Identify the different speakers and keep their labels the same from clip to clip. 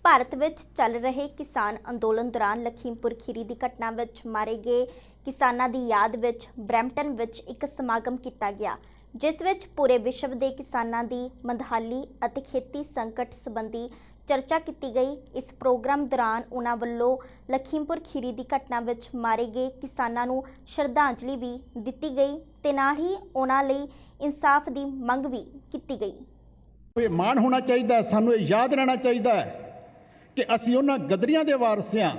Speaker 1: ਭਾਰਤ ਵਿੱਚ ਚੱਲ ਰਹੇ ਕਿਸਾਨ ਅੰਦੋਲਨ ਦੌਰਾਨ ਲਖੀਮਪੁਰ ਖੀਰੀ ਦੀ ਘਟਨਾ ਵਿੱਚ ਮਾਰੇ ਗਏ ਕਿਸਾਨਾਂ ਦੀ ਯਾਦ ਵਿੱਚ ਬਰੈਂਪਟਨ ਵਿੱਚ ਇੱਕ ਸਮਾਗਮ ਕੀਤਾ ਗਿਆ, ਜਿਸ ਵਿੱਚ ਪੂਰੇ ਵਿਸ਼ਵ ਦੇ ਕਿਸਾਨਾਂ ਦੀ ਮੰਦਹਾਲੀ ਅਤੇ ਖੇਤੀ ਸੰਕਟ ਸੰਬੰਧੀ ਚਰਚਾ ਕੀਤੀ ਗਈ। ਇਸ ਪ੍ਰੋਗਰਾਮ ਦੌਰਾਨ ਉਹਨਾਂ ਵੱਲੋਂ ਲਖੀਮਪੁਰ ਖੀਰੀ ਦੀ ਘਟਨਾ ਵਿੱਚ ਮਾਰੇ ਗਏ ਕਿਸਾਨਾਂ ਨੂੰ ਸ਼ਰਧਾਂਜਲੀ ਵੀ ਦਿੱਤੀ ਗਈ ਤੇ ਨਾਲ ਹੀ ਉਹਨਾਂ ਲਈ ਇਨਸਾਫ ਦੀ ਮੰਗ ਵੀ ਕੀਤੀ ਗਈ।
Speaker 2: ਇਹ ਮਾਣ ਹੋਣਾ ਚਾਹੀਦਾ, ਸਾਨੂੰ ਇਹ ਯਾਦ ਰਹਿਣਾ ਚਾਹੀਦਾ ਹੈ ਕਿ ਅਸੀਂ ਉਹਨਾਂ ਗਦਰੀਆਂ ਦੇ ਵਾਰਸ ਹਾਂ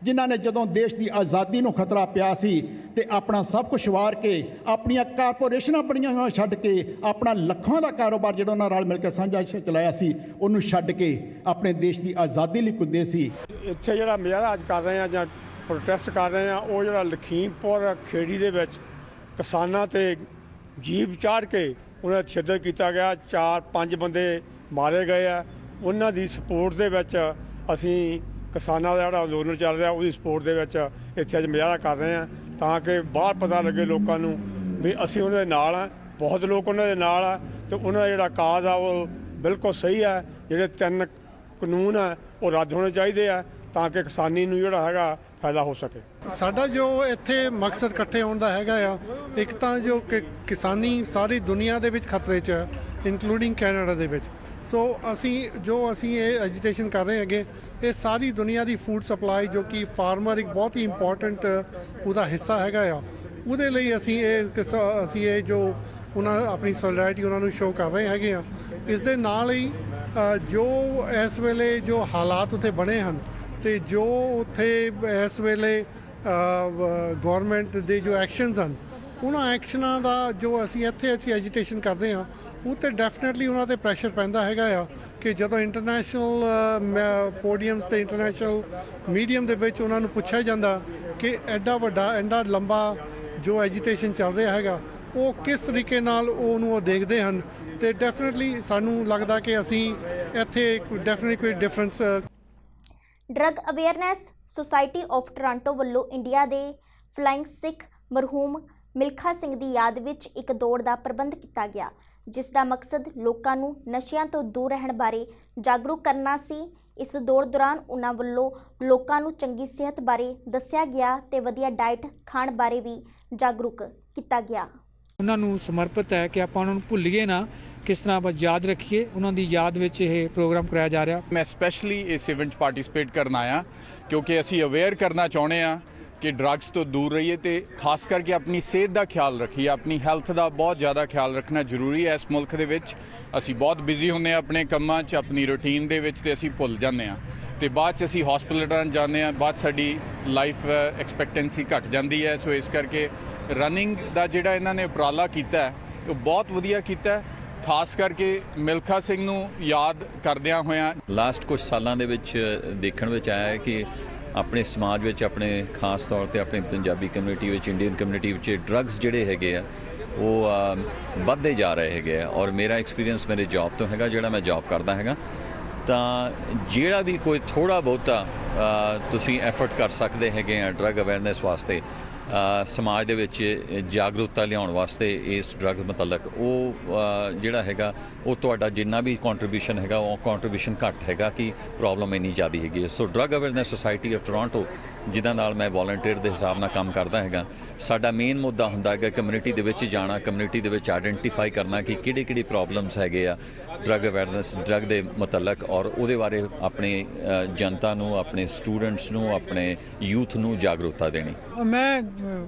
Speaker 2: ਜਿਨ੍ਹਾਂ ਨੇ ਜਦੋਂ ਦੇਸ਼ ਦੀ ਆਜ਼ਾਦੀ ਨੂੰ ਖਤਰਾ ਪਿਆ ਸੀ ਤੇ ਆਪਣਾ ਸਭ ਕੁਝ ਵਾਰ ਕੇ, ਆਪਣੀਆਂ ਕਾਰਪੋਰੇਸ਼ਨਾਂ ਬਣੀਆਂ ਹੋਈਆਂ ਛੱਡ ਕੇ, ਆਪਣਾ ਲੱਖਾਂ ਦਾ ਕਾਰੋਬਾਰ ਜਿਹੜਾ ਉਹਨਾਂ ਰਲ ਮਿਲ ਕੇ ਸਾਂਝਾ ਚਲਾਇਆ ਸੀ ਉਹਨੂੰ ਛੱਡ ਕੇ ਆਪਣੇ ਦੇਸ਼ ਦੀ ਆਜ਼ਾਦੀ ਲਈ ਕੁੱਦੇ ਸੀ।
Speaker 3: ਇੱਥੇ ਜਿਹੜਾ ਮੁਜ਼ਾਹਰਾ ਅੱਜ ਕਰ ਰਹੇ ਆ ਜਾਂ ਪ੍ਰੋਟੈਸਟ ਕਰ ਰਹੇ ਆ, ਉਹ ਜਿਹੜਾ ਲਖੀਮਪੁਰ ਖੇੜੀ ਦੇ ਵਿੱਚ ਕਿਸਾਨਾਂ ਤੇ ਜੀਪ ਚਾੜ ਕੇ ਉਹਨਾਂ ਦਾ ਛਿੱਦਰ ਕੀਤਾ ਗਿਆ, 4-5 ਬੰਦੇ ਮਾਰੇ ਗਏ ਆ। ਉਹਨਾਂ ਦੀ ਸਪੋਰਟ ਦੇ ਵਿੱਚ ਅਸੀਂ ਕਿਸਾਨਾਂ ਦਾ ਜਿਹੜਾ ਅੰਦੋਲਨ ਚੱਲ ਰਿਹਾ ਉਹਦੀ ਸਪੋਰਟ ਦੇ ਵਿੱਚ ਇੱਥੇ ਅੱਜ ਮੁਜ਼ਾਹਰਾ ਕਰ ਰਹੇ ਹਾਂ, ਤਾਂ ਕਿ ਬਾਹਰ ਪਤਾ ਲੱਗੇ ਲੋਕਾਂ ਨੂੰ ਵੀ ਅਸੀਂ ਉਹਨਾਂ ਦੇ ਨਾਲ ਆ। ਬਹੁਤ ਲੋਕ ਉਹਨਾਂ ਦੇ ਨਾਲ ਆ ਤੇ ਉਹਨਾਂ ਦਾ ਜਿਹੜਾ ਕਾਜ਼ ਆ ਉਹ ਬਿਲਕੁਲ ਸਹੀ ਆ। ਜਿਹੜੇ 3 ਕਾਨੂੰਨ ਆ ਉਹ ਰੱਦ ਹੋਣੇ ਚਾਹੀਦੇ ਆ ਤਾਂ ਕਿ ਕਿਸਾਨੀ ਨੂੰ ਜਿਹੜਾ ਹੈਗਾ ਫਾਇਦਾ ਹੋ ਸਕੇ।
Speaker 4: ਸਾਡਾ ਜੋ ਇੱਥੇ ਮਕਸਦ ਇਕੱਠੇ ਹੋਣ ਦਾ ਹੈਗਾ ਆ, ਇੱਕ ਤਾਂ ਜੋ ਕਿਸਾਨੀ ਸਾਰੀ ਦੁਨੀਆ ਦੇ ਵਿੱਚ ਖਤਰੇ 'ਚ ਹੈ, ਇਨਕਲੂਡਿੰਗ ਕੈਨੇਡਾ ਦੇ ਵਿੱਚ। ਸੋ ਅਸੀਂ ਇਹ ਐਜੀਟੇਸ਼ਨ ਕਰ ਰਹੇ ਹੈਗੇ, ਇਹ ਸਾਰੀ ਦੁਨੀਆ ਦੀ ਫੂਡ ਸਪਲਾਈ ਜੋ ਕਿ ਫਾਰਮਰ ਇੱਕ ਬਹੁਤ ਹੀ ਇੰਪੋਰਟੈਂਟ ਉਹਦਾ ਹਿੱਸਾ ਹੈਗਾ ਆ, ਉਹਦੇ ਲਈ ਅਸੀਂ ਇਹ ਜੋ ਉਹਨਾਂ ਆਪਣੀ ਸੋਲੀਡੈਰਿਟੀ ਉਹਨਾਂ ਨੂੰ ਸ਼ੋਅ ਕਰ ਰਹੇ ਹੈਗੇ ਆ। ਇਸ ਦੇ ਨਾਲ ਹੀ ਜੋ ਇਸ ਵੇਲੇ ਜੋ ਹਾਲਾਤ ਉੱਥੇ ਬਣੇ ਹਨ ਤੇ ਜੋ ਉੱਥੇ ਇਸ ਵੇਲੇ ਗੌਰਮੈਂਟ ਦੇ ਜੋ ਐਕਸ਼ਨਸ ਹਨ, ਉਹਨਾਂ ਐਕਸ਼ਨਾਂ ਦਾ ਜੋ ਅਸੀਂ ਐਜੀਟੇਸ਼ਨ ਕਰਦੇ ਹਾਂ ਉਹ ਤੇ ਡੈਫੀਨੇਟਲੀ ਉਹਨਾਂ ਤੇ ਪ੍ਰੈਸ਼ਰ ਪੈਂਦਾ ਹੈਗਾ ਆ ਕਿ ਜਦੋਂ ਇੰਟਰਨੈਸ਼ਨਲ ਪੋਡੀਅਮਸ ਤੇ ਇੰਟਰਨੈਸ਼ਨਲ ਮੀਡੀਅਮ ਦੇ ਵਿੱਚ ਉਹਨਾਂ ਨੂੰ ਪੁੱਛਿਆ ਜਾਂਦਾ ਕਿ ਐਡਾ ਵੱਡਾ ਐਡਾ ਲੰਬਾ ਜੋ ਐਜੀਟੇਸ਼ਨ ਚੱਲ ਰਿਹਾ ਹੈਗਾ ਉਹ ਕਿਸ ਤਰੀਕੇ ਨਾਲ ਉਹ ਦੇਖਦੇ ਹਨ, ਤੇ ਡੈਫੀਨੇਟਲੀ ਸਾਨੂੰ ਲੱਗਦਾ ਕਿ ਅਸੀਂ ਇੱਥੇ ਡੈਫੀਨੇਟਲੀ ਕੋਈ difference.
Speaker 1: Drug awareness society of Toronto ਵੱਲੋਂ ਇੰਡੀਆ ਦੇ ਫਲਾਇੰਗ ਸਿੱਖ ਮਰਹੂਮ ਮਿਲਖਾ ਸਿੰਘ ਦੀ ਯਾਦ ਵਿੱਚ ਇੱਕ ਦੌੜ ਦਾ ਪ੍ਰਬੰਧ ਕੀਤਾ ਗਿਆ, ਜਿਸ ਦਾ ਮਕਸਦ ਲੋਕਾਂ ਨੂੰ ਨਸ਼ਿਆਂ ਤੋਂ ਦੂਰ ਰਹਿਣ ਬਾਰੇ ਜਾਗਰੂਕ ਕਰਨਾ ਸੀ। ਇਸ ਦੌੜ ਦੌਰਾਨ ਉਹਨਾਂ ਵੱਲੋਂ ਲੋਕਾਂ ਨੂੰ ਚੰਗੀ ਸਿਹਤ ਬਾਰੇ ਦੱਸਿਆ ਗਿਆ ਤੇ ਵਧੀਆ ਡਾਈਟ ਖਾਣ ਬਾਰੇ ਵੀ ਜਾਗਰੂਕ ਕੀਤਾ ਗਿਆ।
Speaker 5: ਉਹਨਾਂ ਨੂੰ ਸਮਰਪਿਤ ਹੈ ਕਿ ਆਪਾਂ ਉਹਨਾਂ ਨੂੰ ਭੁੱਲੀਏ ਨਾ, ਕਿਸ ਤਰ੍ਹਾਂ ਆਪਾਂ ਯਾਦ ਰੱਖੀਏ। ਉਹਨਾਂ ਦੀ ਯਾਦ ਵਿੱਚ ਇਹ ਪ੍ਰੋਗਰਾਮ ਕਰਾਇਆ ਜਾ ਰਿਹਾ।
Speaker 6: ਮੈਂ ਸਪੈਸ਼ਲੀ ਇਸ ਇਵੈਂਟ 'ਚ ਪਾਰਟਿਸਿਪੇਟ ਕਰਨ ਆਇਆ ਕਿਉਂਕਿ ਅਸੀਂ ਅਵੇਅਰ ਕਰਨਾ ਚਾਹੁੰਦੇ ਹਾਂ ਕਿ ਡਰੱਗਸ ਤੋਂ ਦੂਰ ਰਹੀਏ ਤੇ ਖਾਸ ਕਰਕੇ ਆਪਣੀ ਸਿਹਤ ਦਾ ਖਿਆਲ ਰੱਖੀਏ। ਆਪਣੀ ਹੈਲਥ ਦਾ ਬਹੁਤ ਜ਼ਿਆਦਾ ਖਿਆਲ ਰੱਖਣਾ ਜ਼ਰੂਰੀ ਹੈ। ਇਸ ਮੁਲਕ ਦੇ ਵਿੱਚ ਅਸੀਂ ਬਹੁਤ ਬਿਜ਼ੀ ਹੁੰਦੇ ਹਾਂ ਆਪਣੇ ਕੰਮਾਂ 'ਚ, ਆਪਣੀ ਰੂਟੀਨ ਦੇ ਵਿੱਚ, ਤੇ ਅਸੀਂ ਭੁੱਲ ਜਾਂਦੇ ਹਾਂ ਤੇ ਬਾਅਦ 'ਚ ਅਸੀਂ ਹਸਪੀਟਲਾਂ ਜਾਂਦੇ ਹਾਂ, ਬਾਅਦ ਸਾਡੀ ਲਾਈਫ ਐਕਸਪੈਕਟੈਂਸੀ ਘੱਟ ਜਾਂਦੀ ਹੈ। ਸੋ ਇਸ ਕਰਕੇ ਰਨਿੰਗ ਦਾ ਜਿਹੜਾ ਇਹਨਾਂ ਨੇ ਉਪਰਾਲਾ ਕੀਤਾ ਉਹ ਬਹੁਤ ਵਧੀਆ ਕੀਤਾ, ਖਾਸ ਕਰਕੇ ਮਿਲਖਾ ਸਿੰਘ ਨੂੰ ਯਾਦ ਕਰਦਿਆਂ ਹੋਇਆਂ।
Speaker 7: ਲਾਸਟ ਕੁਝ ਸਾਲਾਂ ਦੇ ਵਿੱਚ ਦੇਖਣ ਵਿੱਚ ਆਇਆ ਹੈ ਕਿ ਆਪਣੇ ਸਮਾਜ ਵਿੱਚ, ਆਪਣੇ ਖਾਸ ਤੌਰ ਤੇ ਆਪਣੀ ਪੰਜਾਬੀ ਕਮਿਊਨਿਟੀ ਵਿੱਚ, ਇੰਡੀਅਨ ਕਮਿਊਨਿਟੀ ਵਿੱਚ ਡਰੱਗਸ ਜਿਹੜੇ ਹੈਗੇ ਆ ਉਹ ਵੱਧਦੇ ਜਾ ਰਹੇ ਹੈਗੇ ਆ। ਔਰ ਮੇਰਾ ਐਕਸਪੀਰੀਅੰਸ ਮੇਰੇ ਜੌਬ ਤੋਂ ਹੈਗਾ, ਜਿਹੜਾ ਮੈਂ ਜੌਬ ਕਰਦਾ ਹੈਗਾ, ਤਾਂ ਜਿਹੜਾ ਵੀ ਕੋਈ ਥੋੜ੍ਹਾ ਬਹੁਤਾ ਤੁਸੀਂ ਐਫਰਟ ਕਰ ਸਕਦੇ ਹੈਗੇ ਆ ਡਰੱਗ ਅਵੇਅਰਨੈਸ ਵਾਸਤੇ, ਸਮਾਜ ਦੇ ਵਿੱਚ ਜਾਗਰੂਕਤਾ ਲਿਆਉਣ ਵਾਸਤੇ ਇਸ ਡਰੱਗਸ ਮੁਤਲਕ, ਉਹ ਜਿਹੜਾ ਹੈਗਾ ਉਹ ਤੁਹਾਡਾ ਜਿੰਨਾ ਵੀ ਕੰਟਰੀਬਿਊਸ਼ਨ ਹੈਗਾ ਉਹ ਕੰਟਰੀਬਿਊਸ਼ਨ ਘੱਟ ਹੈਗਾ ਕਿ ਪ੍ਰੋਬਲਮ ਇੰਨੀ ਜ਼ਿਆਦਾ ਹੈਗੀ ਹੈ। So drug awareness society of Toronto, ਜਿਹਦਾ ਨਾਲ ਮੈਂ ਵੋਲੰਟੀਅਰ ਦੇ ਹਿਸਾਬ ਨਾਲ ਕੰਮ ਕਰਦਾ ਹੈਗਾ, ਸਾਡਾ ਮੇਨ ਮੁੱਦਾ ਹੁੰਦਾ ਹੈਗਾ ਕਮਿਊਨਿਟੀ ਦੇ ਵਿੱਚ ਜਾਣਾ, ਕਮਿਊਨਿਟੀ ਦੇ ਵਿੱਚ ਆਇਡੈਂਟੀਫਾਈ ਕਰਨਾ ਕਿ ਕਿਹੜੇ ਪ੍ਰੋਬਲਮਸ ਹੈਗੇ ਆ ਡਰੱਗ ਅਵੇਅਰਨੈਸ, ਡਰੱਗ ਦੇ ਮੁਤਲਕ, ਔਰ ਉਹਦੇ ਬਾਰੇ ਆਪਣੀ ਜਨਤਾ ਨੂੰ, ਆਪਣੇ ਸਟੂਡੈਂਟਸ ਨੂੰ, ਆਪਣੇ ਯੂਥ ਨੂੰ ਜਾਗਰੂਕਤਾ ਦੇਣੀ।
Speaker 8: ਮੈਂ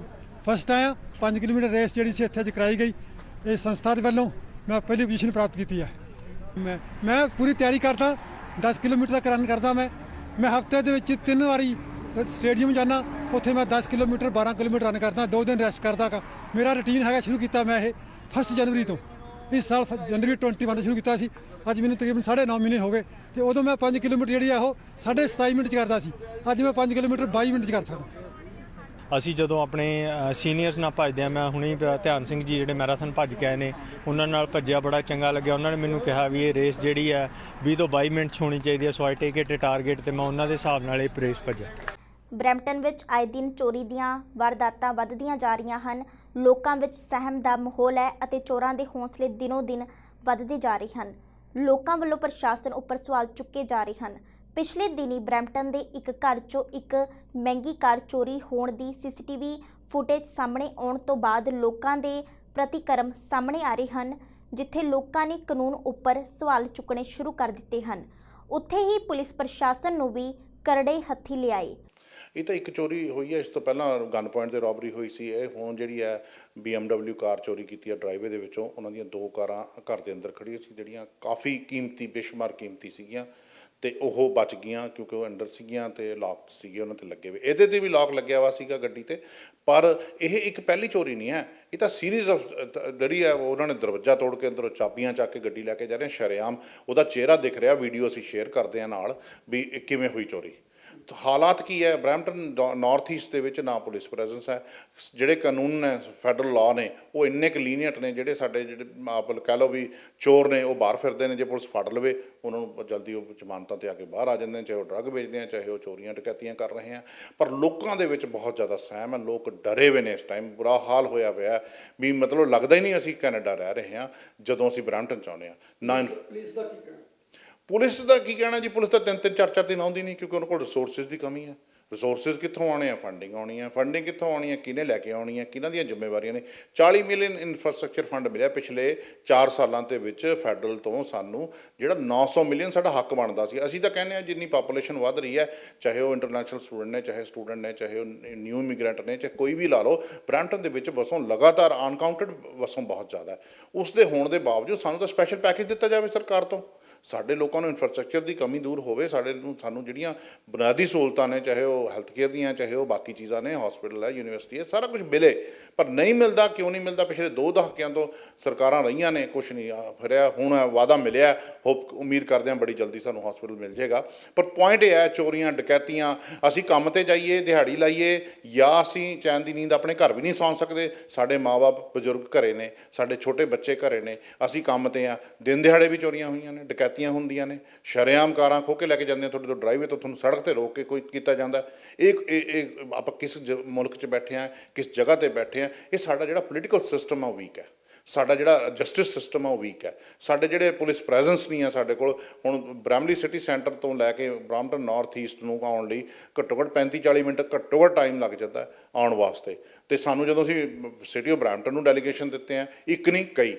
Speaker 8: ਫਸਟ ਆਇਆ 5 ਕਿਲੋਮੀਟਰ ਰੇਸ ਜਿਹੜੀ ਸੀ ਇੱਥੇ ਅੱਜ ਕਰਾਈ ਗਈ, ਇਸ ਸੰਸਥਾ ਦੇ ਵੱਲੋਂ ਮੈਂ ਪਹਿਲੀ ਪੋਜੀਸ਼ਨ ਪ੍ਰਾਪਤ ਕੀਤੀ ਹੈ। ਮੈਂ ਪੂਰੀ ਤਿਆਰੀ ਕਰਦਾ, 10 ਕਿਲੋਮੀਟਰ ਦਾ ਰਨ ਕਰਦਾ। ਮੈਂ ਹਫ਼ਤੇ ਦੇ ਵਿੱਚ 3 ਵਾਰੀ ਸਟੇਡੀਅਮ ਜਾਂਦਾ, ਉੱਥੇ ਮੈਂ 10 ਕਿਲੋਮੀਟਰ 12 ਕਿਲੋਮੀਟਰ ਰਨ ਕਰਦਾ, 2 ਦਿਨ ਰੈਸਟ ਕਰਦਾ। ਮੇਰਾ ਰੂਟੀਨ ਹੈਗਾ, ਸ਼ੁਰੂ ਕੀਤਾ ਮੈਂ ਇਹ 1 ਜਨਵਰੀ ਤੋਂ, ਇਸ ਸਾਲ ਜਨਵਰੀ 21 ਤੋਂ ਸ਼ੁਰੂ ਕੀਤਾ ਸੀ। ਅੱਜ ਮੈਨੂੰ ਤਕਰੀਬਨ 9.5 ਮਹੀਨੇ ਹੋ ਗਏ ਤੇ ਉਦੋਂ ਮੈਂ 5 ਕਿਲੋਮੀਟਰ ਜਿਹੜੀ ਆ ਉਹ 27.5 ਮਿੰਟ 'ਚ ਕਰਦਾ ਸੀ। ਅੱਜ ਮੈਂ 5 ਕਿਲੋਮੀਟਰ 22 ਮਿੰਟ 'ਚ ਕਰ ਸਕਦਾ।
Speaker 3: ਅਸੀਂ ਜਦੋਂ ਆਪਣੇ ਸੀਨੀਅਰਸ ਨਾਲ ਭੱਜਦੇ ਹਾਂ, ਮੈਂ ਹੁਣੇ ਧਿਆਨ ਸਿੰਘ ਜੀ ਜਿਹੜੇ ਮੈਰਾਥਨ ਭੱਜ ਕੇ ਆਏ ਨੇ, ਉਹਨਾਂ ਨਾਲ ਭੱਜਿਆ, ਬੜਾ ਚੰਗਾ ਲੱਗਿਆ। ਉਹਨਾਂ ਨੇ ਮੈਨੂੰ ਕਿਹਾ ਵੀ ਇਹ ਰੇਸ ਜਿਹੜੀ ਹੈ 20 ਤੋਂ 22 ਮਿੰਟ 'ਚ ਹੋਣੀ ਚਾਹੀਦੀ ਹੈ, ਸੋ ਆਈ ਟੇਕ ਇਟ ਟਾਰਗੇਟ, ਤੇ ਮੈਂ ਉਹਨਾਂ ਦੇ ਹਿਸਾਬ ਨਾਲ ਇਹ ਰੇਸ ਭੱਜਿਆ।
Speaker 1: ਬਰੈਂਪਟਨ ਵਿੱਚ ਆਏ ਦਿਨ ਚੋਰੀ ਦੀਆਂ ਵਾਰਦਾਤਾਂ ਵੱਧਦੀਆਂ ਜਾ ਰਹੀਆਂ ਹਨ। ਲੋਕਾਂ ਵਿੱਚ ਸਹਿਮ ਦਾ ਮਾਹੌਲ ਹੈ ਅਤੇ ਚੋਰਾਂ ਦੇ ਹੌਸਲੇ ਦਿਨੋਂ ਦਿਨ ਵੱਧਦੇ ਜਾ ਰਹੇ ਹਨ। ਲੋਕਾਂ ਵੱਲੋਂ ਪ੍ਰਸ਼ਾਸਨ ਉੱਪਰ ਸਵਾਲ ਚੁੱਕੇ ਜਾ ਰਹੇ ਹਨ। ਪਿਛਲੇ ਦਿਨੀ ਬਰੈਂਪਟਨ ਦੇ ਇੱਕ ਘਰ 'ਚੋਂ ਇੱਕ ਮਹਿੰਗੀ ਕਾਰ ਚੋਰੀ ਹੋਣ ਦੀ CCTV ਫੁਟੇਜ ਸਾਹਮਣੇ ਆਉਣ ਤੋਂ ਬਾਅਦ ਲੋਕਾਂ ਦੇ ਪ੍ਰਤੀਕਰਮ ਸਾਹਮਣੇ ਆ ਰਹੇ ਹਨ, ਜਿੱਥੇ ਲੋਕਾਂ ਨੇ ਕਾਨੂੰਨ ਉੱਪਰ ਸਵਾਲ ਚੁੱਕਣੇ ਸ਼ੁਰੂ ਕਰ ਦਿੱਤੇ ਹਨ। ਉੱਥੇ ਹੀ ਪੁਲਿਸ ਪ੍ਰਸ਼ਾਸਨ ਨੂੰ ਵੀ ਕਰੜੇ ਹੱਥੀ ਲਿਆਏ।
Speaker 9: ਇਹ ਤਾਂ ਇੱਕ ਚੋਰੀ ਹੋਈ ਹੈ, ਇਸ ਤੋਂ ਪਹਿਲਾਂ ਗਨ ਪੁਆਇੰਟ ਤੇ ਰੋਬਰੀ ਹੋਈ ਸੀ। ਇਹ ਹੁਣ ਜਿਹੜੀ ਹੈ BMW ਕਾਰ ਚੋਰੀ ਕੀਤੀ ਹੈ ਡਰਾਈਵੇ ਦੇ ਵਿੱਚੋਂ। ਉਹਨਾਂ ਦੀਆਂ 2 ਕਾਰਾਂ ਘਰ ਦੇ ਅੰਦਰ ਖੜੀਆਂ ਸੀ, ਜਿਹੜੀਆਂ ਕਾਫੀ ਕੀਮਤੀ ਬੇਸ਼ੁਮਾਰ ਕੀਮਤੀ ਸੀਗੀਆਂ, ਤੇ ਉਹ ਬਚ ਗਈਆਂ ਕਿਉਂਕਿ ਉਹ ਅੰਦਰ ਸੀਗੀਆਂ ਤੇ ਲੌਕ ਸੀਗੇ ਉਹਨਾਂ 'ਤੇ ਲੱਗੇ ਹੋਏ। ਇਹਦੇ 'ਤੇ ਵੀ ਲੌਕ ਲੱਗਿਆ ਵਾ ਸੀਗਾ ਗੱਡੀ 'ਤੇ। ਪਰ ਇਹ ਇੱਕ ਪਹਿਲੀ ਚੋਰੀ ਨਹੀਂ ਹੈ, ਇਹ ਤਾਂ ਸੀਰੀਜ਼ ਆਫ ਜਿਹੜੀ ਹੈ ਉਹਨਾਂ ਨੇ ਦਰਵਾਜ਼ਾ ਤੋੜ ਕੇ ਅੰਦਰੋਂ ਚਾਬੀਆਂ ਚੱਕ ਕੇ ਗੱਡੀ ਲੈ ਕੇ ਜਾ ਰਹੇ। ਸ਼ਰੇਆਮ ਉਹਦਾ ਚਿਹਰਾ ਦਿਖ ਰਿਹਾ, ਵੀਡੀਓ ਅਸੀਂ ਸ਼ੇਅਰ ਕਰਦੇ ਹਾਂ ਨਾਲ ਵੀ ਇਹ ਕਿਵੇਂ ਹੋਈ ਚੋਰੀ। ਹਾਲਾਤ ਕੀ ਹੈ ਬਰੈਂਪਟਨ ਨਾਰਥ ਈਸਟ ਦੇ ਵਿੱਚ, ਨਾ ਪੁਲਿਸ ਪ੍ਰੈਜ਼ੈਂਸ ਹੈ। ਜਿਹੜੇ ਕਾਨੂੰਨ ਨੇ ਫੈਡਰਲ ਲਾਅ ਨੇ ਉਹ ਇੰਨੇ ਕੁ ਲੀਨੀਅੰਟ ਨੇ, ਜਿਹੜੇ ਸਾਡੇ ਜਿਹੜੇ ਆਪ ਕਹਿ ਲਓ ਵੀ ਚੋਰ ਨੇ ਉਹ ਬਾਹਰ ਫਿਰਦੇ ਨੇ, ਜੇ ਪੁਲਿਸ ਫੜ ਲਵੇ ਉਹਨਾਂ ਨੂੰ ਜਲਦੀ ਉਹ ਜ਼ਮਾਨਤਾਂ 'ਤੇ ਆ ਕੇ ਬਾਹਰ ਆ ਜਾਂਦੇ ਨੇ, ਚਾਹੇ ਉਹ ਡਰੱਗ ਵੇਚਦੇ ਆ, ਚਾਹੇ ਉਹ ਚੋਰੀਆਂ ਡਕੈਤੀਆਂ ਕਰ ਰਹੇ ਆ। ਪਰ ਲੋਕਾਂ ਦੇ ਵਿੱਚ ਬਹੁਤ ਜ਼ਿਆਦਾ ਸਹਿਮ ਹੈ, ਲੋਕ ਡਰੇ ਹੋਏ ਨੇ ਇਸ ਟਾਈਮ, ਬੁਰਾ ਹਾਲ ਹੋਇਆ ਪਿਆ ਵੀ ਮਤਲਬ ਲੱਗਦਾ ਹੀ ਨਹੀਂ ਅਸੀਂ ਕੈਨੇਡਾ ਰਹਿ ਰਹੇ ਹਾਂ ਜਦੋਂ ਅਸੀਂ ਬਰੈਂਪਟਨ 'ਚ ਆਉਂਦੇ ਹਾਂ। ਨਾ ਪੁਲਿਸ ਦਾ ਕੀ ਕਹਿਣਾ ਜੀ, ਪੁਲਿਸ ਤਾਂ 3-3 4-4 ਦਿਨ ਆਉਂਦੀ ਨਹੀਂ ਕਿਉਂਕਿ ਉਹਨਾਂ ਕੋਲ ਰਿਸੋਰਸਿਸ ਦੀ ਕਮੀ ਹੈ। ਰਿਸੋਰਸਿਸ ਕਿੱਥੋਂ ਆਉਣੇ ਆ? ਫੰਡਿੰਗ ਆਉਣੀ ਹੈ। ਫੰਡਿੰਗ ਕਿੱਥੋਂ ਆਉਣੀ ਹੈ? ਕਿਹਨੇ ਲੈ ਕੇ ਆਉਣੀ ਹੈ? ਕਿਹਨਾਂ ਦੀਆਂ ਜ਼ਿੰਮੇਵਾਰੀਆਂ ਨੇ? 40 ਮਿਲੀਅਨ ਇਨਫਰਾਸਟ੍ਰਕਚਰ ਫੰਡ ਮਿਲਿਆ ਪਿਛਲੇ 4 ਸਾਲਾਂ ਦੇ ਵਿੱਚ ਫੈਡਰਲ ਤੋਂ ਸਾਨੂੰ, ਜਿਹੜਾ 900 ਮਿਲੀਅਨ ਸਾਡਾ ਹੱਕ ਬਣਦਾ ਸੀ। ਅਸੀਂ ਤਾਂ ਕਹਿੰਦੇ ਹਾਂ ਜਿੰਨੀ ਪਾਪੂਲੇਸ਼ਨ ਵੱਧ ਰਹੀ ਹੈ, ਚਾਹੇ ਉਹ ਇੰਟਰਨੈਸ਼ਨਲ ਸਟੂਡੈਂਟ ਨੇ, ਚਾਹੇ ਸਟੂਡੈਂਟ ਨੇ, ਚਾਹੇ ਉਹ ਨਿਊ ਇਮੀਗ੍ਰੈਂਟ ਨੇ, ਚਾਹੇ ਕੋਈ ਵੀ ਲਾ ਲਓ, ਬਰੈਂਪਟਨ ਦੇ ਵਿੱਚ ਵਸੋਂ ਲਗਾਤਾਰ ਅਨਕਾਊਂਟਡ ਵਸੋਂ ਬਹੁਤ ਜ਼ਿਆਦਾ ਹੈ। ਉਸ ਦੇ ਹੋਣ ਦੇ ਬਾਵਜੂਦ ਸਾਨੂੰ ਤਾਂ ਸਪੈਸ਼ਲ ਪੈਕੇਜ ਦਿੱਤਾ ਜਾਵੇ ਸਰਕਾਰ ਤੋਂ। ਸਾਡੇ ਲੋਕਾਂ ਨੂੰ ਇਨਫਰਾਸਟ੍ਰਕਚਰ ਦੀ ਕਮੀ ਦੂਰ ਹੋਵੇ, ਸਾਨੂੰ ਜਿਹੜੀਆਂ ਬੁਨਿਆਦੀ ਸਹੂਲਤਾਂ ਨੇ, ਚਾਹੇ ਉਹ ਹੈਲਥ ਕੇਅਰ ਦੀਆਂ, ਚਾਹੇ ਉਹ ਬਾਕੀ ਚੀਜ਼ਾਂ ਨੇ, ਹਸਪੀਟਲ ਹੈ, ਯੂਨੀਵਰਸਿਟੀ ਹੈ, ਸਾਰਾ ਕੁਝ ਮਿਲੇ। ਪਰ ਨਹੀਂ ਮਿਲਦਾ। ਕਿਉਂ ਨਹੀਂ ਮਿਲਦਾ? ਪਿਛਲੇ 2 ਦਹਾਕਿਆਂ ਤੋਂ ਸਰਕਾਰਾਂ ਰਹੀਆਂ ਨੇ, ਕੁਛ ਨਹੀਂ ਫਿਰਿਆ। ਹੁਣ ਵਾਅਦਾ ਮਿਲਿਆ, ਉਮੀਦ ਕਰਦੇ ਹਾਂ ਬੜੀ ਜਲਦੀ ਸਾਨੂੰ ਹਸਪੀਟਲ ਮਿਲ ਜਾਏਗਾ। ਪਰ ਪੁਆਇੰਟ ਇਹ ਹੈ, ਚੋਰੀਆਂ ਡਕੈਤੀਆਂ, ਅਸੀਂ ਕੰਮ 'ਤੇ ਜਾਈਏ, ਦਿਹਾੜੀ ਲਾਈਏ, ਜਾਂ ਅਸੀਂ ਚੈਨ ਦੀ ਨੀਂਦ ਆਪਣੇ ਘਰ ਵੀ ਨਹੀਂ ਸੌਂ ਸਕਦੇ। ਸਾਡੇ ਮਾਂ-ਬਾਪ ਬਜ਼ੁਰਗ ਘਰੇ ਨੇ, ਸਾਡੇ ਛੋਟੇ ਬੱਚੇ ਘਰੇ ਨੇ, ਅਸੀਂ ਕੰਮ 'ਤੇ ਹਾਂ। ਦਿਨ ਦਿਹਾੜੇ ਵੀ ਚੋਰੀਆਂ ਹੋਈਆਂ ਨੇ, ਡਕੈਤੀਆਂ ਹੁੰਦੀਆਂ ਨੇ, ਸ਼ਰੇਆਮ ਕਾਰਾਂ ਖੋਹ ਕੇ ਲੈ ਕੇ ਜਾਂਦੇ ਆ ਤੁਹਾਡੇ ਤੋਂ, ਡਰਾਈਵੇ ਤੋਂ ਤੁਹਾਨੂੰ ਸੜਕ 'ਤੇ ਰੋਕ ਕੇ ਕੋਈ ਕੀਤਾ ਜਾਂਦਾ। ਇਹ ਆਪਾਂ ਕਿਸ ਮੁਲਕ 'ਚ ਬੈਠੇ ਹਾਂ, ਕਿਸ ਜਗ੍ਹਾ 'ਤੇ ਬੈਠੇ ਹਾਂ? ਇਹ ਸਾਡਾ ਜਿਹੜਾ ਪੋਲੀਟੀਕਲ ਸਿਸਟਮ ਆ ਉਹ ਵੀਕ ਹੈ, ਸਾਡਾ ਜਿਹੜਾ ਜਸਟਿਸ ਸਿਸਟਮ ਆ ਉਹ ਵੀਕ ਹੈ, ਸਾਡੇ ਜਿਹੜੇ ਪੁਲਿਸ ਪ੍ਰੈਜ਼ੈਂਸ ਨਹੀਂ ਆ ਸਾਡੇ ਕੋਲ। ਹੁਣ ਬ੍ਰੈਮਲੀ ਸਿਟੀ ਸੈਂਟਰ ਤੋਂ ਲੈ ਕੇ ਬਰੈਂਪਟਨ ਨਾਰਥ ਈਸਟ ਨੂੰ ਆਉਣ ਲਈ ਘੱਟੋ ਘੱਟ 35-40 ਮਿੰਟ ਘੱਟੋ ਘੱਟ ਟਾਈਮ ਲੱਗ ਜਾਂਦਾ ਆਉਣ ਵਾਸਤੇ। ਅਤੇ ਸਾਨੂੰ ਜਦੋਂ ਅਸੀਂ ਸਿਟੀ ਆਫ ਬਰੈਂਪਟਨ ਨੂੰ ਡੈਲੀਗੇਸ਼ਨ ਦਿੱਤੇ ਆ, ਇੱਕ ਨਹੀਂ ਕਈ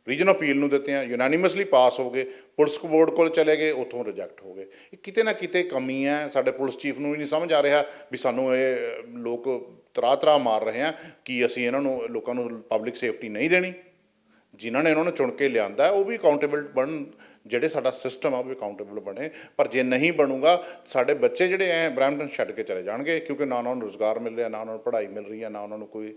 Speaker 9: ਰੀਜਨ ਅਪੀਲ ਨੂੰ ਦਿੱਤੇ ਆ, ਯੂਨੈਨਿਮਸਲੀ ਪਾਸ ਹੋ ਗਏ, ਪੁਲਿਸ ਬੋਰਡ ਕੋਲ ਚਲੇ ਗਏ, ਉੱਥੋਂ ਰਿਜੈਕਟ ਹੋ ਗਏ। ਇਹ ਕਿਤੇ ਨਾ ਕਿਤੇ ਕਮੀ ਹੈ। ਸਾਡੇ ਪੁਲਿਸ ਚੀਫ ਨੂੰ ਵੀ ਨਹੀਂ ਸਮਝ ਆ ਰਿਹਾ ਵੀ ਸਾਨੂੰ ਇਹ ਲੋਕ ਤਰਾ ਮਾਰ ਰਹੇ ਆ ਕਿ ਅਸੀਂ ਇਹਨਾਂ ਨੂੰ, ਲੋਕਾਂ ਨੂੰ ਪਬਲਿਕ ਸੇਫਟੀ ਨਹੀਂ ਦੇਣੀ। ਜਿਨ੍ਹਾਂ ਨੇ ਇਹਨਾਂ ਨੂੰ ਚੁਣ ਕੇ ਲਿਆਂਦਾ ਉਹ ਵੀ ਅਕਾਊਂਟੇਬਲ ਬਣਨ, ਜਿਹੜੇ ਸਾਡਾ ਸਿਸਟਮ ਆ ਉਹ ਵੀ ਅਕਾਊਂਟੇਬਲ ਬਣੇ। ਪਰ ਜੇ ਨਹੀਂ ਬਣੂਗਾ, ਸਾਡੇ ਬੱਚੇ ਜਿਹੜੇ ਐ ਬਰੈਂਪਟਨ ਛੱਡ ਕੇ ਚਲੇ ਜਾਣਗੇ, ਕਿਉਂਕਿ ਨਾ ਉਹਨਾਂ ਨੂੰ ਰੁਜ਼ਗਾਰ ਮਿਲ ਰਿਹਾ, ਨਾ ਉਹਨਾਂ ਨੂੰ ਪੜ੍ਹਾਈ ਮਿਲ ਰਹੀ ਹੈ, ਨਾ ਉਹਨਾਂ ਨੂੰ ਕੋਈ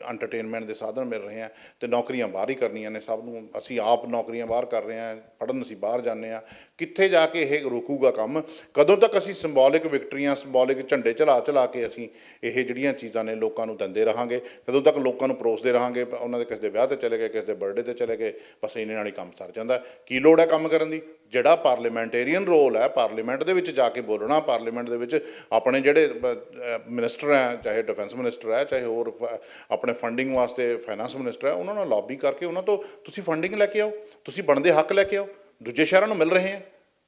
Speaker 9: ਐਂਟਰਟੇਨਮੈਂਟ ਦੇ ਸਾਧਨ ਮਿਲ ਰਹੇ ਆ, ਅਤੇ ਨੌਕਰੀਆਂ ਬਾਹਰ ਹੀ ਕਰਨੀਆਂ ਨੇ ਸਭ ਨੂੰ। ਅਸੀਂ ਆਪ ਨੌਕਰੀਆਂ ਬਾਹਰ ਕਰ ਰਹੇ ਹਾਂ, ਪੜ੍ਹਨ ਅਸੀਂ ਬਾਹਰ ਜਾਂਦੇ ਹਾਂ। ਕਿੱਥੇ ਜਾ ਕੇ ਇਹ ਰੁਕੂਗਾ ਕੰਮ? ਕਦੋਂ ਤੱਕ ਅਸੀਂ ਸਿੰਬੋਲਿਕ ਵਿਕਟਰੀਆਂ, ਸਿੰਬੋਲਿਕ ਝੰਡੇ ਚਲਾ ਕੇ ਅਸੀਂ ਇਹ ਜਿਹੜੀਆਂ ਚੀਜ਼ਾਂ ਨੇ ਲੋਕਾਂ ਨੂੰ ਦਿੰਦੇ ਰਹਾਂਗੇ? ਕਦੋਂ ਤੱਕ ਲੋਕਾਂ ਨੂੰ ਪਰੋਸਦੇ ਰਹਾਂਗੇ? ਉਹਨਾਂ ਦੇ ਕਿਸੇ ਦੇ ਵਿਆਹ 'ਤੇ ਚਲੇ ਗਏ, ਕਿਸੇ ਦੇ ਬਰਥਡੇ 'ਤੇ ਚਲੇ ਗਏ, ਬਸ ਇੰਨੇ ਨਾਲ ਹੀ ਕੰਮ ਸਰ ਜਾਂਦਾ। ਕੀ ਲੋੜ ਹੈ ਕੰਮ ਕਰਨ ਦੀ? ਜਿਹੜਾ ਪਾਰਲੀਮੈਂਟੇਰੀਅਨ ਰੋਲ ਹੈ, ਪਾਰਲੀਮੈਂਟ ਦੇ ਵਿੱਚ ਜਾ ਕੇ ਬੋਲਣਾ, ਪਾਰਲੀਮੈਂਟ ਦੇ ਵਿੱਚ ਆਪਣੇ ਜਿਹੜੇ ਮਿਨਿਸਟਰ ਹੈ, ਚਾਹੇ ਡਿਫੈਂਸ ਮਿਨਿਸਟਰ ਹੈ, ਚਾਹੇ ਹੋਰ ਆਪਣੇ ਫੰਡਿੰਗ ਵਾਸਤੇ ਫਾਈਨਾਂਸ ਮਿਨਿਸਟਰ ਹੈ, ਉਹਨਾਂ ਨਾਲ ਲੌਬੀ ਕਰਕੇ ਉਹਨਾਂ ਤੋਂ ਤੁਸੀਂ ਫੰਡਿੰਗ ਲੈ ਕੇ ਆਓ, ਤੁਸੀਂ ਬਣਦੇ ਹੱਕ ਲੈ ਕੇ ਆਓ। ਦੂਜੇ ਸ਼ਹਿਰਾਂ ਨੂੰ ਮਿਲ ਰਹੇ ਹੈ,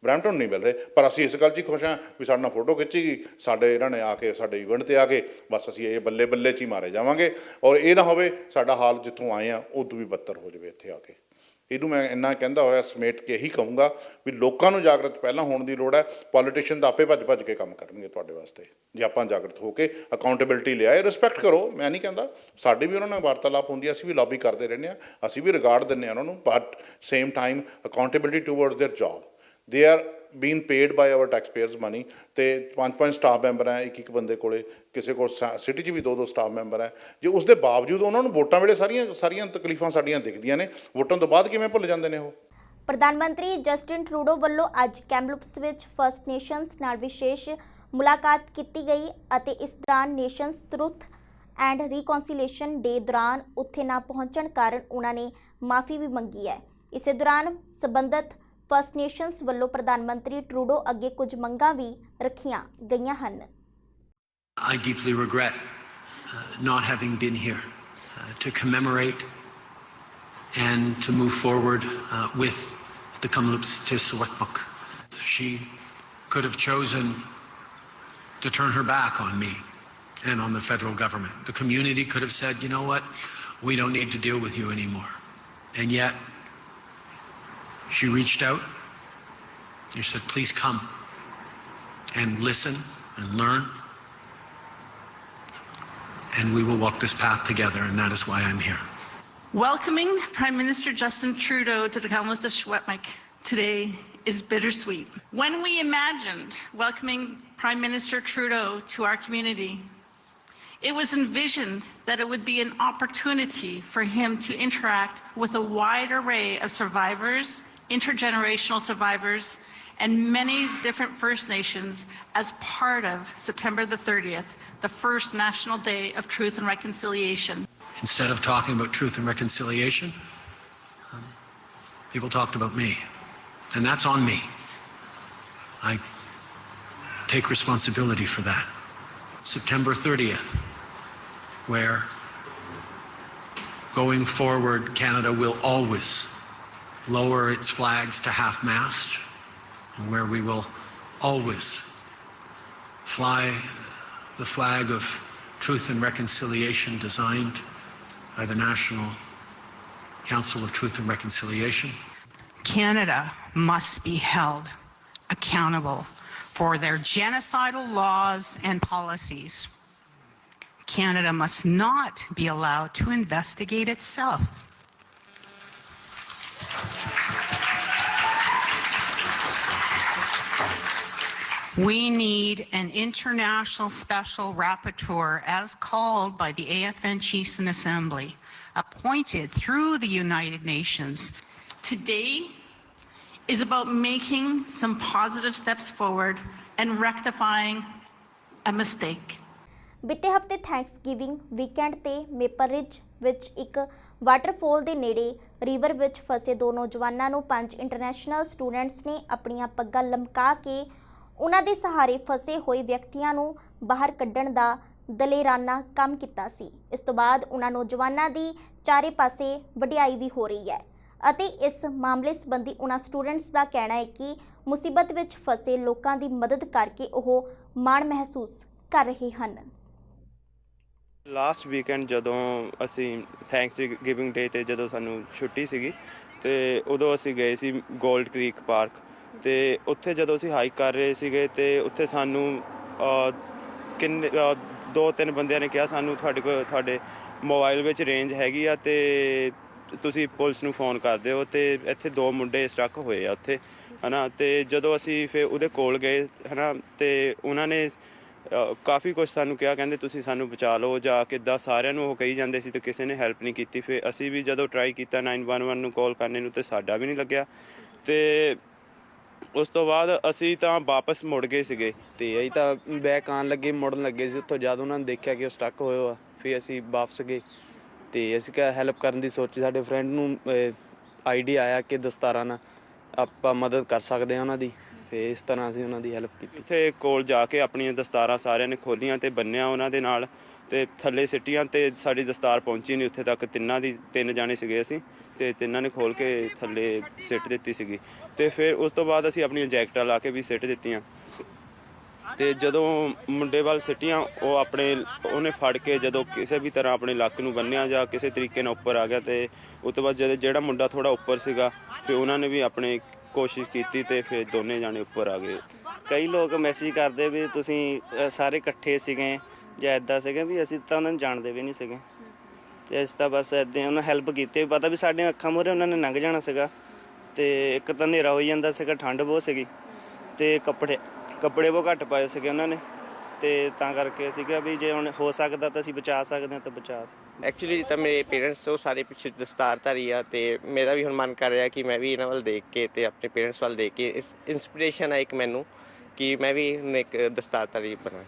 Speaker 9: ਬਰੈਂਪਟਨ ਨੂੰ ਨਹੀਂ ਮਿਲ ਰਹੇ। ਪਰ ਅਸੀਂ ਇਸ ਗੱਲ 'ਚ ਹੀ ਖੁਸ਼ ਹਾਂ ਵੀ ਸਾਡੇ ਨਾਲ ਫੋਟੋ ਖਿੱਚੇਗੀ, ਸਾਡੇ ਇਹਨਾਂ ਨੇ ਆ ਕੇ ਸਾਡੇ ਇਵੈਂਟ 'ਤੇ ਆ ਕੇ ਬਸ ਅਸੀਂ ਇਹ ਬੱਲੇ ਬੱਲੇ 'ਚ ਹੀ ਮਾਰੇ ਜਾਵਾਂਗੇ। ਔਰ ਇਹ ਨਾ ਹੋਵੇ ਸਾਡਾ ਹਾਲ ਜਿੱਥੋਂ ਆਏ ਹਾਂ ਉਦੋਂ ਵੀ ਬੱਤਰ ਹੋ ਜਾਵੇ ਇੱਥੇ ਆ ਕੇ। ਇਹਨੂੰ ਮੈਂ ਇੰਨਾ ਕਹਿੰਦਾ ਹੋਇਆ ਸਮੇਟ ਕੇ ਇਹੀ ਕਹੂੰਗਾ ਵੀ ਲੋਕਾਂ ਨੂੰ ਜਾਗਰਤ ਪਹਿਲਾਂ ਹੋਣ ਦੀ ਲੋੜ ਹੈ। ਪੋਲੀਟੀਸ਼ੀਅਨ ਤਾਂ ਆਪੇ ਭੱਜ ਕੇ ਕੰਮ ਕਰਨਗੇ ਤੁਹਾਡੇ ਵਾਸਤੇ, ਜੇ ਆਪਾਂ ਜਾਗਰਤ ਹੋ ਕੇ ਅਕਾਊਂਟੇਬਿਲਿਟੀ ਲਿਆਏ। ਰਿਸਪੈਕਟ ਕਰੋ, ਮੈਂ ਨਹੀਂ ਕਹਿੰਦਾ, ਸਾਡੀ ਵੀ ਉਹਨਾਂ ਨਾਲ ਵਾਰਤਾਲਾਪ ਹੁੰਦੀ ਹੈ, ਅਸੀਂ ਵੀ ਲੌਬੀ ਕਰਦੇ ਰਹਿੰਦੇ ਹਾਂ, ਅਸੀਂ ਵੀ ਰਿਗਾਰਡ ਦਿੰਦੇ ਹਾਂ ਉਹਨਾਂ ਨੂੰ। But same time accountability towards their job, they are been paid by our tax payers money. ਅਤੇ 5-5 ਸਟਾਫ ਮੈਂਬਰ ਹੈ ਇੱਕ ਬੰਦੇ ਕੋਲ, ਕਿਸੇ ਕੋਲ ਸਿਟੀ 'ਚ ਵੀ 2-2 ਸਟਾਫ ਮੈਂਬਰ ਹੈ। ਜੇ ਉਸ ਦੇ ਬਾਵਜੂਦ ਉਹਨਾਂ ਨੂੰ ਵੋਟਾਂ ਵੇਲੇ ਸਾਰੀਆਂ ਤਕਲੀਫਾਂ ਸਾਡੀਆਂ ਦਿਖਦੀਆਂ ਨੇ, ਵੋਟਾਂ ਤੋਂ ਬਾਅਦ ਕਿਵੇਂ ਭੁੱਲ ਜਾਂਦੇ ਨੇ ਉਹ?
Speaker 1: ਪ੍ਰਧਾਨ ਮੰਤਰੀ ਜਸਟਿਨ ਟਰੂਡੋ ਵੱਲੋਂ ਅੱਜ ਕੈਮਲੂਪਸ ਵਿੱਚ ਫਸਟ ਨੇਸ਼ਨਸ ਨਾਲ ਵਿਸ਼ੇਸ਼ ਮੁਲਾਕਾਤ ਕੀਤੀ ਗਈ ਅਤੇ ਇਸ ਦੌਰਾਨ ਨੇਸ਼ਨਸ ਟਰੁਥ ਐਂਡ ਰੀਕੌਂਸੀਲੇਸ਼ਨ ਡੇ ਦੌਰਾਨ ਉੱਥੇ ਨਾ ਪਹੁੰਚਣ ਕਾਰਨ ਉਹਨਾਂ ਨੇ ਮਾਫੀ ਵੀ ਮੰਗੀ ਹੈ। ਇਸੇ ਦੌਰਾਨ ਸੰਬੰਧਿਤ ਫਸਟ ਨੇਸ਼ਨਸ ਵੱਲੋਂ ਪ੍ਰਧਾਨ ਮੰਤਰੀ ਟਰੂਡੋ ਅੱਗੇ ਕੁਝ ਮੰਗਾਂ ਵੀ ਰੱਖੀਆਂ ਗਈਆਂ ਹਨ।
Speaker 10: I deeply regret not having been here to commemorate and to move forward with the Kamloops Tis Sewakmuk. She could have chosen to turn her back on me and on the federal government. The community could have said, you know what, we don't need to deal with you anymore. And yet, she reached out. She said, please come and listen and learn. And we will walk this path together, and that is why I'm here.
Speaker 11: Welcoming Prime Minister Justin Trudeau to the Kamloops Secwépemc today is bittersweet. When we imagined welcoming Prime Minister Trudeau to our community, it was envisioned that it would be an opportunity for him to interact with a wide array of survivors, intergenerational survivors, and many different First Nations as part of September the 30th, the first National Day of Truth and Reconciliation.
Speaker 10: Instead of talking about truth and reconciliation, people talked about me. And that's on me. I take responsibility for that. September 30th, where going forward, Canada will always lower its flags to half-mast, and where we will always fly the flag of truth and reconciliation designed by the National Council of Truth and Reconciliation.
Speaker 11: Canada must be held accountable for their genocidal laws and policies. Canada must not be allowed to investigate itself. We need an international special rapporteur, as called by the AFN Chiefs in Assembly, appointed through the United Nations. Today is about making some positive steps forward and rectifying a mistake.
Speaker 1: ਬੀਤੇ ਹਫਤੇ Thanksgiving weekend ਤੇ maple ਰਿਜ ਵਿੱਚ ਇੱਕ waterfall ਦੇ ਨੇੜੇ river ਵਿੱਚ ਫਸੇ ਦੋ ਨੌਜਵਾਨਾਂ ਨੂੰ 5 ਇੰਟਰਨੈਸ਼ਨਲ ਸਟੂਡੈਂਟਸ ਨੇ ਆਪਣੀਆਂ ਪੱਗਾਂ ਲਮਕਾ ਕੇ ਉਹਨਾਂ ਦੇ ਸਹਾਰੇ ਫਸੇ ਹੋਏ ਵਿਅਕਤੀਆਂ ਨੂੰ ਬਾਹਰ ਕੱਢਣ ਦਾ ਦਲੇਰਾਨਾ ਕੰਮ ਕੀਤਾ ਸੀ। ਇਸ ਤੋਂ ਬਾਅਦ ਉਹਨਾਂ ਨੌਜਵਾਨਾਂ ਦੀ ਚਾਰੇ ਪਾਸੇ ਵਡਿਆਈ ਵੀ ਹੋ ਰਹੀ ਹੈ ਅਤੇ ਇਸ ਮਾਮਲੇ ਸੰਬੰਧੀ ਉਹਨਾਂ ਸਟੂਡੈਂਟਸ ਦਾ ਕਹਿਣਾ ਹੈ ਕਿ ਮੁਸੀਬਤ ਵਿੱਚ ਫਸੇ ਲੋਕਾਂ ਦੀ ਮਦਦ ਕਰਕੇ ਉਹ ਮਾਣ ਮਹਿਸੂਸ ਕਰ ਰਹੇ ਹਨ।
Speaker 12: ਲਾਸਟ ਵੀਕਐਂਡ ਜਦੋਂ ਅਸੀਂ ਥੈਂਕਸਗਿਵਿੰਗ ਡੇ ਤੇ ਜਦੋਂ ਸਾਨੂੰ ਛੁੱਟੀ ਸੀਗੀ ਤੇ ਉਦੋਂ ਅਸੀਂ ਗਏ ਸੀ ਗੋਲਡ ਕ੍ਰੀਕ ਪਾਰਕ ਤੇ ਉੱਥੇ ਜਦੋਂ ਅਸੀਂ ਹਾਈਕ ਕਰ ਰਹੇ ਸੀਗੇ ਤੇ ਉੱਥੇ ਸਾਨੂੰ ਕਿੰਨੇ 2-3 ਬੰਦਿਆਂ ਨੇ ਕਿਹਾ ਸਾਨੂੰ ਤੁਹਾਡੇ ਮੋਬਾਈਲ ਵਿੱਚ ਰੇਂਜ ਹੈਗੀ ਆ ਤੇ ਤੁਸੀਂ ਪੁਲਿਸ ਨੂੰ ਫੋਨ ਕਰ ਦਿਓ ਤੇ ਇੱਥੇ 2 ਮੁੰਡੇ ਸਟਕ ਹੋਏ ਆ ਉੱਥੇ ਹੈ ਨਾ। ਤੇ ਜਦੋਂ ਅਸੀਂ ਫਿਰ ਉਹਦੇ ਕੋਲ ਗਏ ਹੈ ਨਾ ਤੇ ਉਹਨਾਂ ਨੇ ਕਾਫੀ ਕੁਛ ਸਾਨੂੰ ਕਿਹਾ, ਕਹਿੰਦੇ ਤੁਸੀਂ ਸਾਨੂੰ ਬਚਾ ਲਓ ਜਾਂ ਕਿੱਦਾਂ, ਸਾਰਿਆਂ ਨੂੰ ਉਹ ਕਹੀ ਜਾਂਦੇ ਸੀ ਤੇ ਕਿਸੇ ਨੇ ਹੈਲਪ ਨਹੀਂ ਕੀਤੀ। ਫਿਰ ਅਸੀਂ ਵੀ ਜਦੋਂ ਟਰਾਈ ਕੀਤਾ 911 ਨੂੰ ਕਾਲ ਕਰਨੇ ਨੂੰ ਤੇ ਸਾਡਾ ਵੀ ਨਹੀਂ ਲੱਗਿਆ ਤੇ ਉਸ ਤੋਂ ਬਾਅਦ ਅਸੀਂ ਤਾਂ ਵਾਪਸ ਮੁੜ ਗਏ ਸੀਗੇ
Speaker 13: ਤੇ ਅਸੀਂ ਤਾਂ ਬੈਕ ਆਉਣ ਲੱਗੇ ਮੁੜਨ ਲੱਗੇ ਸੀ ਉੱਥੋਂ, ਜਦ ਉਹਨਾਂ ਨੇ ਦੇਖਿਆ ਕਿ ਉਹ ਸਟਕ ਹੋਏ ਆ ਫਿਰ ਅਸੀਂ ਵਾਪਸ ਗਏ ਤੇ ਅਸੀਂ ਕਿਹਾ ਹੈਲਪ ਕਰਨ ਦੀ ਸੋਚੀ। ਸਾਡੇ ਫਰੈਂਡ ਨੂੰ ਆਈਡੀਆ ਆਇਆ ਕਿ ਦਸਤਾਰਾਂ ਨਾਲ ਆਪਾਂ ਮਦਦ ਕਰ ਸਕਦੇ ਹਾਂ ਉਹਨਾਂ ਦੀ, ਫਿਰ ਇਸ ਤਰ੍ਹਾਂ ਅਸੀਂ ਉਹਨਾਂ ਦੀ ਹੈਲਪ ਕੀਤੀ।
Speaker 12: ਉੱਥੇ ਕੋਲ ਜਾ ਕੇ ਆਪਣੀਆਂ ਦਸਤਾਰਾਂ ਸਾਰਿਆਂ ਨੇ ਖੋਲੀਆਂ ਤੇ ਬੰਨਿਆ ਉਹਨਾਂ ਦੇ ਨਾਲ ਤੇ ਥੱਲੇ ਸਿੱਟੀਆਂ ਤੇ ਸਾਡੀ ਦਸਤਾਰ ਪਹੁੰਚੀ ਨਹੀਂ ਉੱਥੇ ਤੱਕ। 3 ਜਾਣੇ ਸੀਗੇ ਅਸੀਂ ਤੇ 3 ਨੇ ਖੋਲ ਕੇ ਥੱਲੇ ਸਿੱਟ ਦਿੱਤੀ ਸੀਗੀ ਤੇ ਫਿਰ ਉਸ ਤੋਂ ਬਾਅਦ ਅਸੀਂ ਆਪਣੀਆਂ ਜੈਕਟਾਂ ਲਾ ਕੇ ਵੀ ਸਿੱਟ ਦਿੱਤੀਆਂ ਤੇ ਜਦੋਂ ਮੁੰਡੇ ਵੱਲ ਸਿੱਟੀਆਂ ਉਹਨੇ ਫੜ ਕੇ ਜਦੋਂ ਕਿਸੇ ਵੀ ਤਰ੍ਹਾਂ ਆਪਣੇ ਲੱਕ ਨੂੰ ਬੰਨਿਆ ਜਾਂ ਕਿਸੇ ਤਰੀਕੇ ਨਾਲ ਉੱਪਰ ਆ ਗਿਆ ਤੇ ਉਸ ਤੋਂ ਬਾਅਦ ਜਿਹੜਾ ਮੁੰਡਾ ਥੋੜਾ ਉੱਪਰ ਸੀਗਾ ਫਿਰ ਉਹਨਾਂ ਨੇ ਵੀ ਆਪਣੇ ਕੋਸ਼ਿਸ਼ ਕੀਤੀ ਤੇ ਫਿਰ ਦੋਨੇ ਜਾਣੇ ਉੱਪਰ ਆ ਗਏ।
Speaker 14: ਕਈ ਲੋਕ ਮੈਸੇਜ ਕਰਦੇ ਵੀ ਤੁਸੀਂ ਸਾਰੇ ਇਕੱਠੇ ਸੀਗੇ ਜਾਂ ਇੱਦਾਂ ਸੀਗੇ, ਵੀ ਅਸੀਂ ਤਾਂ ਉਹਨਾਂ ਨੂੰ ਜਾਣਦੇ ਵੀ ਨਹੀਂ ਸੀਗੇ ਤੇ ਅਸੀਂ ਤਾਂ ਬਸ ਇੱਦਾਂ ਉਹਨਾਂ ਹੈਲਪ ਕੀਤੀ। ਪਤਾ ਵੀ ਸਾਡੀਆਂ ਅੱਖਾਂ ਮੂਹਰੇ ਉਹਨਾਂ ਨੇ ਲੰਘ ਜਾਣਾ ਸੀਗਾ ਤੇ ਇੱਕ ਤਾਂ ਹਨੇਰਾ ਹੋ ਜਾਂਦਾ ਸੀਗਾ, ਠੰਡ ਬਹੁਤ ਸੀਗੀ ਤੇ ਕੱਪੜੇ ਬਹੁਤ ਘੱਟ ਪਾਏ ਸੀਗੇ ਉਹਨਾਂ ਨੇ ਤੇ ਤਾਂ ਕਰਕੇ ਅਸੀਂ ਕਿਹਾ ਵੀ ਜੇ ਹੁਣ ਹੋ ਸਕਦਾ ਤਾਂ ਅਸੀਂ ਬਚਾ ਸਕਦੇ ਹਾਂ ਤਾਂ ਬਚਾ ਸਕਦੇ।
Speaker 15: ਐਕਚੁਅਲੀ ਤਾਂ ਮੇਰੇ ਪੇਰੈਂਟਸ ਉਹ ਸਾਰੇ ਪਿੱਛੇ ਦਸਤਾਰਧਾਰੀ ਆ ਤੇ ਮੇਰਾ ਵੀ ਹੁਣ ਮਨ ਕਰ ਰਿਹਾ ਕਿ ਮੈਂ ਵੀ ਇਹਨਾਂ ਵੱਲ ਦੇਖ ਕੇ ਤੇ ਆਪਣੇ ਪੇਰੈਂਟਸ ਵੱਲ ਦੇਖ ਕੇ ਇੰਸਪੀਰੇਸ਼ਨ ਆ ਇੱਕ ਮੈਨੂੰ ਕਿ ਮੈਂ ਵੀ ਹੁਣ ਇੱਕ ਦਸਤਾਰਧਾਰੀ ਬਣਾ।